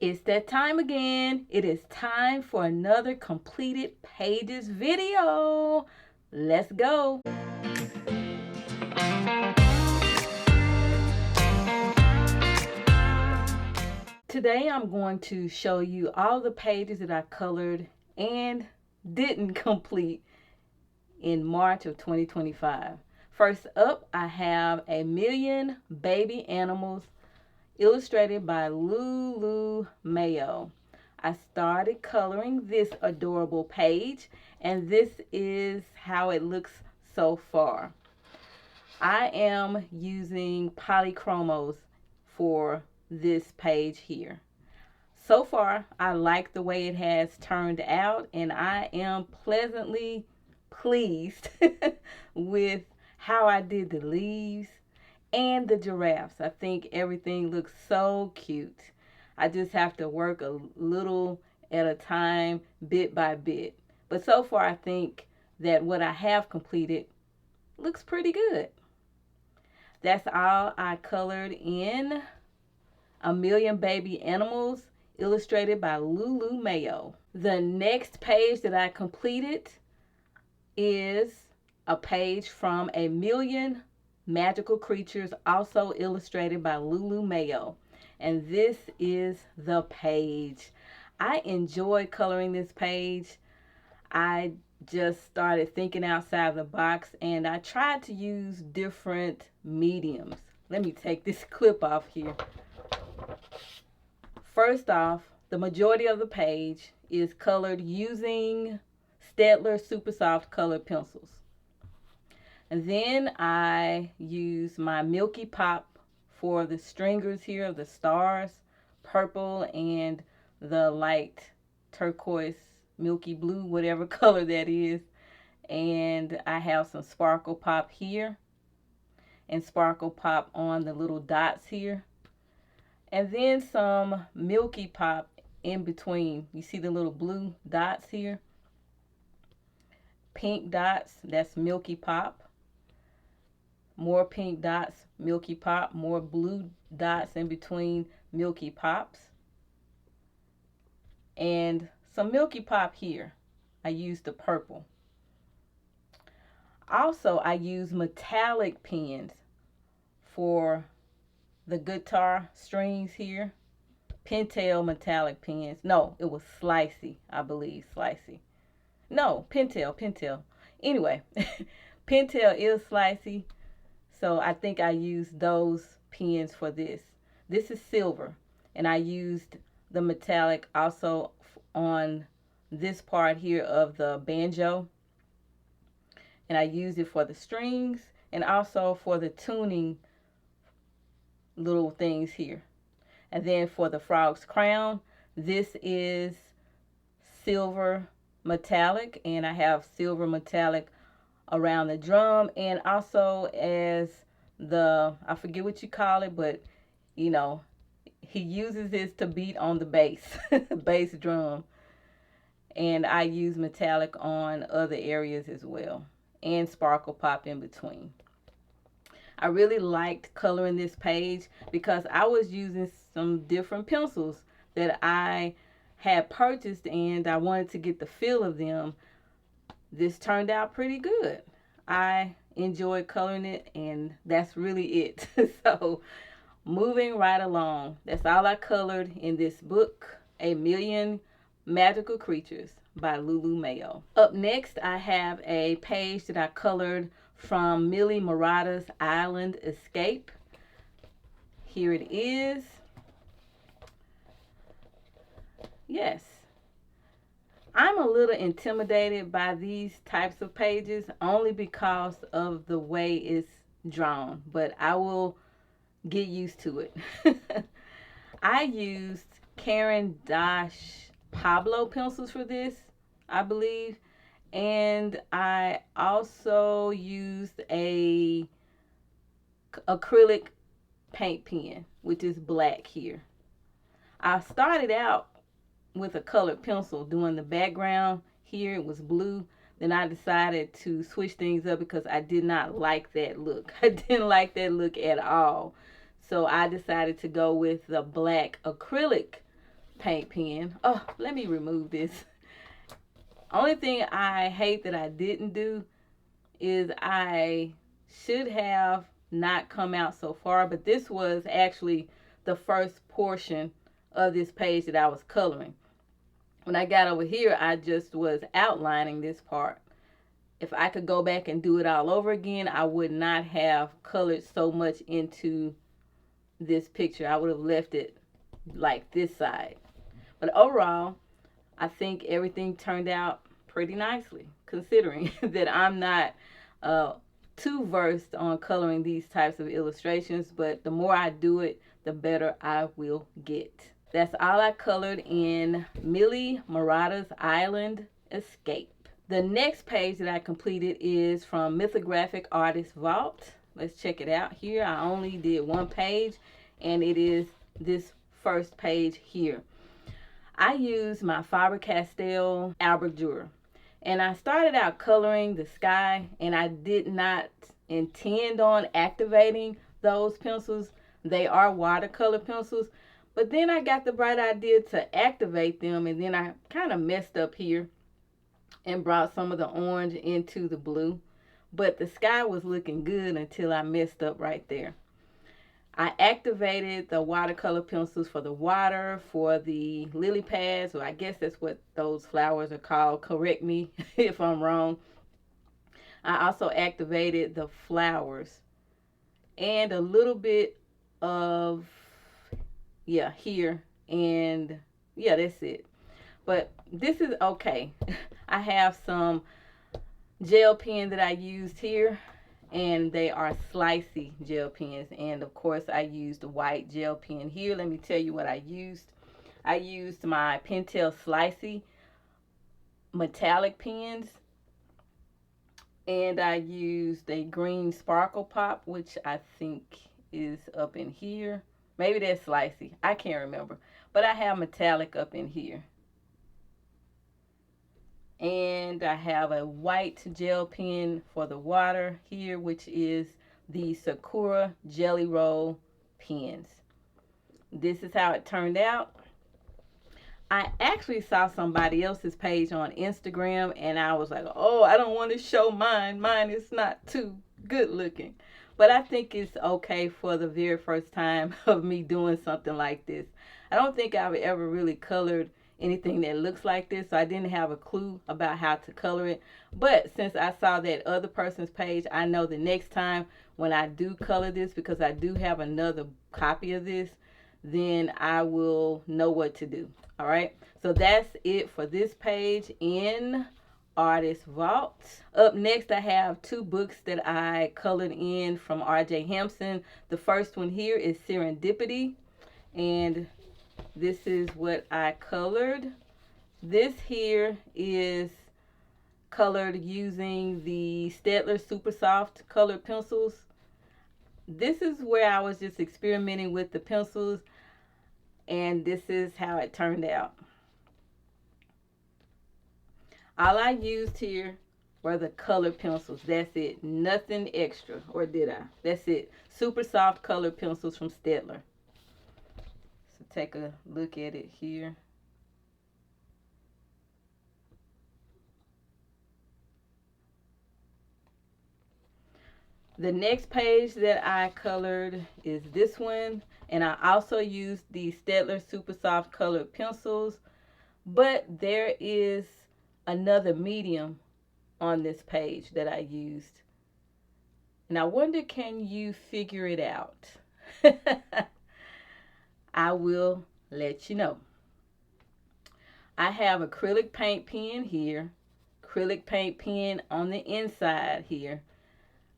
It's that time again. It is time for another completed pages video. Let's go. Today I'm going to show you all the pages that I colored and didn't complete in March of 2025. First up, I have A Million Baby Animals, illustrated by Lulu Mayo. I started coloring this adorable page, and this is how it looks so far. I am using polychromos for this page here. So far, I like the way it has turned out, and I am pleasantly pleased with how I did the leaves and the giraffes. I think everything looks so cute. I just have to work a little at a time, bit by bit. But so far, I think that what I have completed looks pretty good. That's all I colored in A Million Baby Animals, illustrated by Lulu Mayo. The next page that I completed is a page from A Million Magical Creatures, also illustrated by Lulu Mayo. And this is the page. I enjoy coloring this page. I just started thinking outside the box, and I tried to use different mediums. Let me take this clip off here. First off, the majority of the page is colored using Staedtler Super Soft colored pencils. And then I use my Milky Pop for the stringers here of the stars, purple and the light turquoise, milky blue, whatever color that is. And I have some Sparkle Pop here and Sparkle Pop on the little dots here. And then some Milky Pop in between. You see the little blue dots here? Pink dots, that's Milky Pop. More pink dots, Milky Pop. More blue dots in between, Milky Pops. And some Milky Pop here. I used the purple. Also, I use metallic pens for the guitar strings here. Pentel metallic pens. No, it was Slicey, I believe. Slicey. No, Pentel. Anyway, Pentel is Slicey. So I think I used those pens for this. This is silver, and I used the metallic also on this part here of the banjo. And I used it for the strings and also for the tuning little things here. And then for the frog's crown, this is silver metallic, and I have silver metallic around the drum, and also as the, I forget what you call it, but you know, he uses this to beat on the bass, bass drum. And I use metallic on other areas as well, and Sparkle Pop in between. I really liked coloring this page because I was using some different pencils that I had purchased, and I wanted to get the feel of them. This turned out pretty good. I enjoyed coloring it, and that's really it. So moving right along, that's all I colored in this book, A Million Magical Creatures by Lulu Mayo. Up next, I have a page that I colored from Millie Murata's Island Escape. Here it is. Yes. I'm a little intimidated by these types of pages only because of the way it's drawn, but I will get used to it. I used Caran d'Ache Pablo pencils for this, I believe, and I also used a acrylic paint pen, which is black here. I started out with a colored pencil doing the background here. It was blue. Then I decided to switch things up because I did not like that look. I didn't like that look at all. So I decided to go with the black acrylic paint pen. Oh, let me remove this. Only thing I hate that I didn't do is I should have not come out so far, but this was actually the first portion of this page that I was coloring. When I got over here, I just was outlining this part. If I could go back and do it all over again, I would not have colored so much into this picture. I would have left it like this side. But overall, I think everything turned out pretty nicely, considering that I'm not too versed on coloring these types of illustrations, but the more I do it, the better I will get. That's all I colored in Millie Murata's Island Escape. The next page that I completed is from Mythographic Artist Vault. Let's check it out here. I only did one page, and it is this first page here. I used my Faber-Castell Albrecht, and I started out coloring the sky, and I did not intend on activating those pencils. They are watercolor pencils, but then I got the bright idea to activate them, and then I kind of messed up here and brought some of the orange into the blue. But the sky was looking good until I messed up right there. I activated the watercolor pencils for the water, for the lily pads, or I guess that's what those flowers are called. Correct me if I'm wrong. I also activated the flowers and a little bit of, here, and that's it. But this is okay. I have some gel pen that I used here, and they are slicey gel pens, and of course I used a white gel pen here. Let me tell you what I used. I used my Pentel slicey metallic pens, and I used a green sparkle pop, which I think is up in here. Maybe that's slicey, I can't remember, but I have metallic up in here. And I have a white gel pen for the water here, which is the Sakura Jelly Roll pens. This is how it turned out. I actually saw somebody else's page on Instagram, and I was like, oh, I don't want to show mine. Mine is not too good looking. But I think it's okay for the very first time of me doing something like this. I don't think I've ever really colored anything that looks like this, so I didn't have a clue about how to color it. But since I saw that other person's page, I know the next time when I do color this, because I do have another copy of this, then I will know what to do. All right, so that's it for this page in Artist Vault. Up next, I have two books that I colored in from R.J. Hampson. The first one here is Serendipity, and this is what I colored. This here is colored using the Staedtler Super Soft colored pencils. This is where I was just experimenting with the pencils, and this is how it turned out. All I used here were the colored pencils. That's it. Nothing extra. Or did I? That's it. Super Soft colored pencils from Staedtler. So take a look at it here. The next page that I colored is this one, and I also used the Staedtler Super Soft colored pencils, but there is another medium on this page that I used, and I wonder, can you figure it out? I will let you know. I have acrylic paint pen here, acrylic paint pen on the inside here,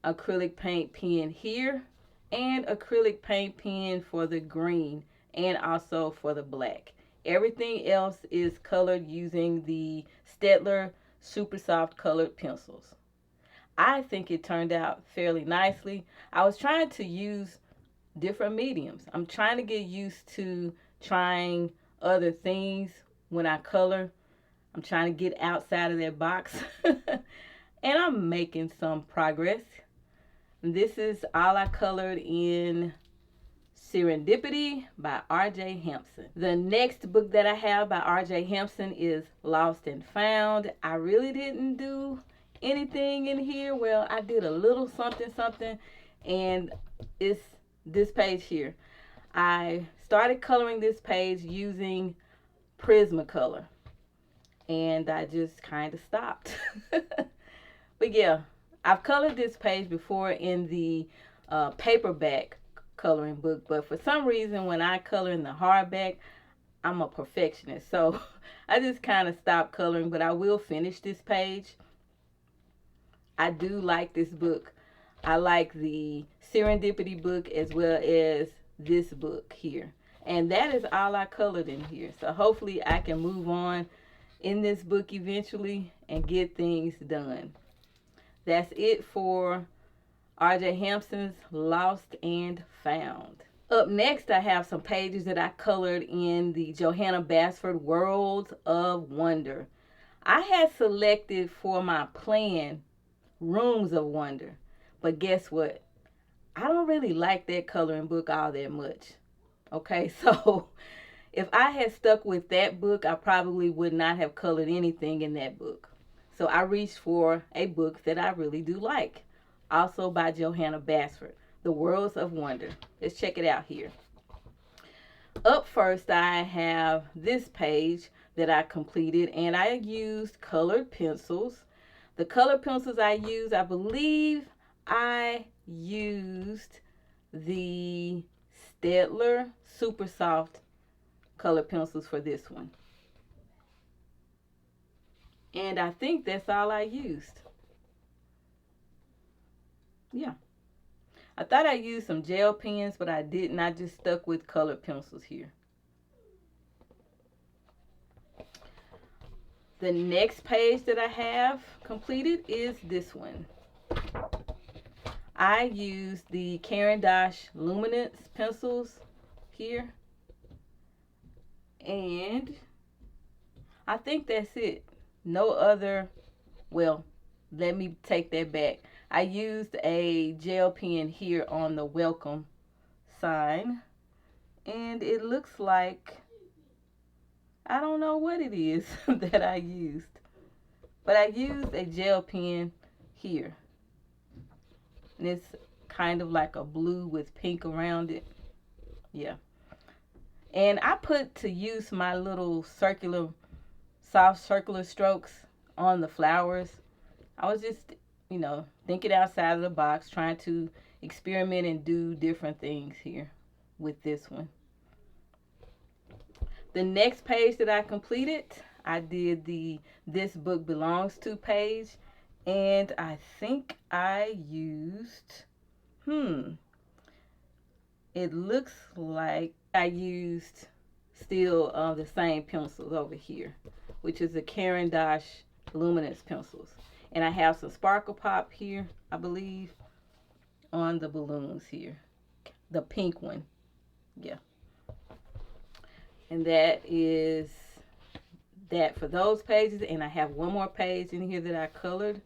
acrylic paint pen here, and acrylic paint pen for the green and also for the black. Everything else is colored using the Staedtler Super Soft colored pencils. I think it turned out fairly nicely. I was trying to use different mediums. I'm trying to get used to trying other things when I color. I'm trying to get outside of that box. And I'm making some progress. This is all I colored in Serendipity by R.J. Hampson. The next book that I have by R.J. Hampson is Lost and Found. I really didn't do anything in here. Well, I did a little something, and it's this page here. I started coloring this page using Prismacolor, and I just kind of stopped. But yeah, I've colored this page before in the paperback coloring book, but for some reason when I color in the hardback, I'm a perfectionist, so I just kind of stopped coloring, but I will finish this page. I do like this book. I like the Serendipity book as well as this book here, and that is all I colored in here. So hopefully I can move on in this book eventually and get things done. That's it for R.J. Hampson's Lost and Found. Up next, I have some pages that I colored in the Johanna Basford Worlds of Wonder. I had selected for my plan Rooms of Wonder, but guess what? I don't really like that coloring book all that much. Okay, so if I had stuck with that book, I probably would not have colored anything in that book. So I reached for a book that I really do like, also by Johanna Basford, The Worlds of Wonder. Let's check it out here. Up first, I have this page that I completed, and I used colored pencils. The colored pencils I used, I believe I used the Staedtler Super Soft colored pencils for this one. And I think that's all I used. Yeah. I thought I used some gel pens, but I didn't. I just stuck with colored pencils here. The next page that I have completed is this one. I used the Caran d'Ache Luminance pencils here. And I think that's it. No other, well, let me take that back. I used a gel pen here on the welcome sign, and it looks like, I don't know what it is that I used, but I used a gel pen here, and it's kind of like a blue with pink around it. Yeah, and I put to use my little circular, soft circular strokes on the flowers. I was just, thinking outside of the box, trying to experiment and do different things here with this one. The next page that I completed, I did the This Book Belongs To page, and I think I used, it looks like I used still the same pencils over here, which is the Caran d'Ache Luminance pencils. And I have some Sparkle Pop here, I believe, on the balloons here. The pink one. Yeah. And that is that for those pages. And I have one more page in here that I colored.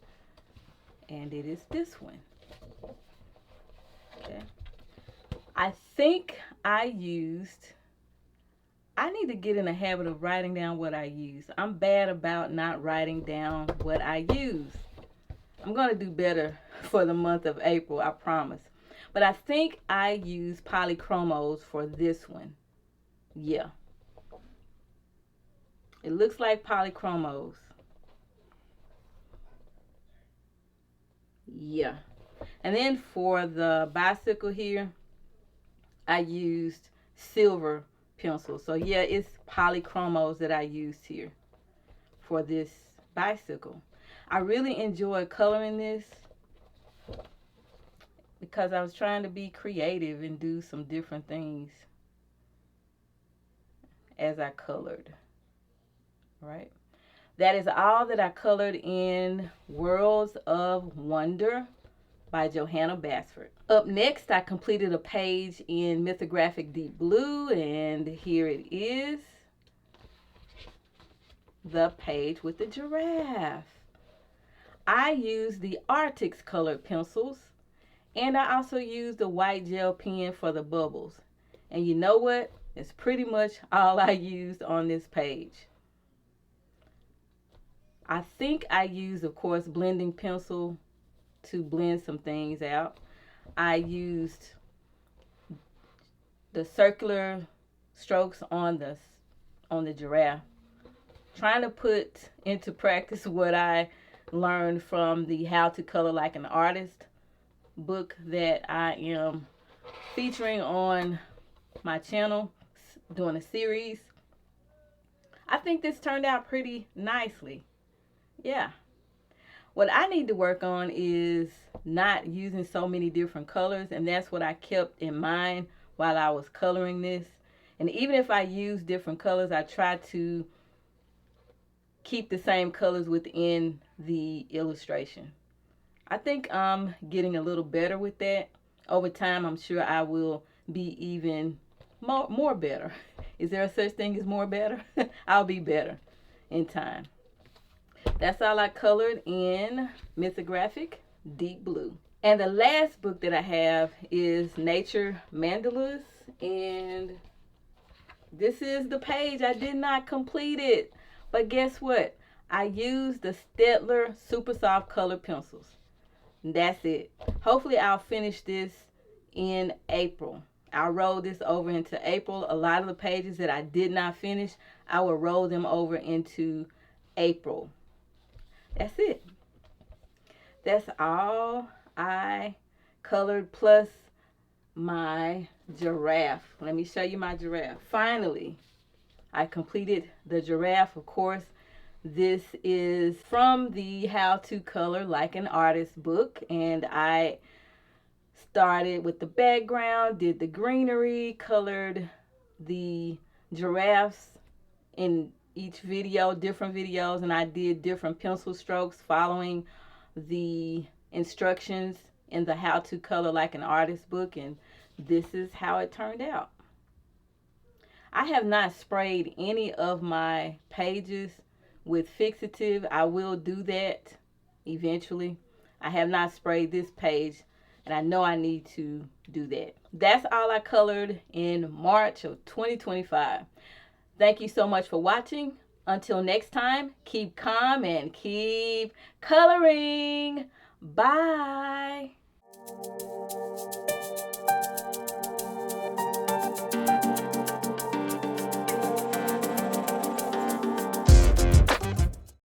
And it is this one. Okay. I think I need to get in the habit of writing down what I use. I'm bad about not writing down what I use. I'm going to do better for the month of April, I promise. But I think I use polychromos for this one. Yeah. It looks like polychromos. Yeah. And then for the bicycle here, I used silver pencil. So yeah, it's polychromos that I used here for this bicycle. I really enjoyed coloring this because I was trying to be creative and do some different things as I colored. Right? That is all that I colored in Worlds of Wonder by Johanna Basford. Up next, I completed a page in Mythographic Deep Blue, and here it is. The page with the giraffe. I used the Arctic colored pencils, and I also used the white gel pen for the bubbles. And you know what? It's pretty much all I used on this page. I think I used, of course, blending pencil to blend some things out. I used the circular strokes on the giraffe, trying to put into practice what I learned from the How to Color Like an Artist book that I am featuring on my channel, doing a series. I think this turned out pretty nicely. Yeah. What I need to work on is not using so many different colors, and that's what I kept in mind while I was coloring this. And even if I use different colors, I try to keep the same colors within the illustration. I think I'm getting a little better with that. Over time, I'm sure I will be even more better. Is there a such thing as more better? I'll be better in time. That's all I colored in Mythographic Deep Blue. And the last book that I have is Nature Mandalas. And this is the page. I did not complete it. But guess what? I used the Staedtler Super Soft Color Pencils. That's it. Hopefully I'll finish this in April. I'll roll this over into April. A lot of the pages that I did not finish, I will roll them over into April. That's it. That's all I colored, plus my giraffe. Let me show you my giraffe. Finally, I completed the giraffe. Of course, this is from the How to Color Like an Artist book, and I started with the background, did the greenery, colored the giraffes in each video, different videos, and I did different pencil strokes following the instructions in the How to Color Like an Artist book, and this is how it turned out. I have not sprayed any of my pages with fixative. I will do that eventually. I have not sprayed this page, and I know I need to do that. That's all I colored in March of 2025. Thank you so much for watching. Until next time, keep calm and keep coloring. Bye.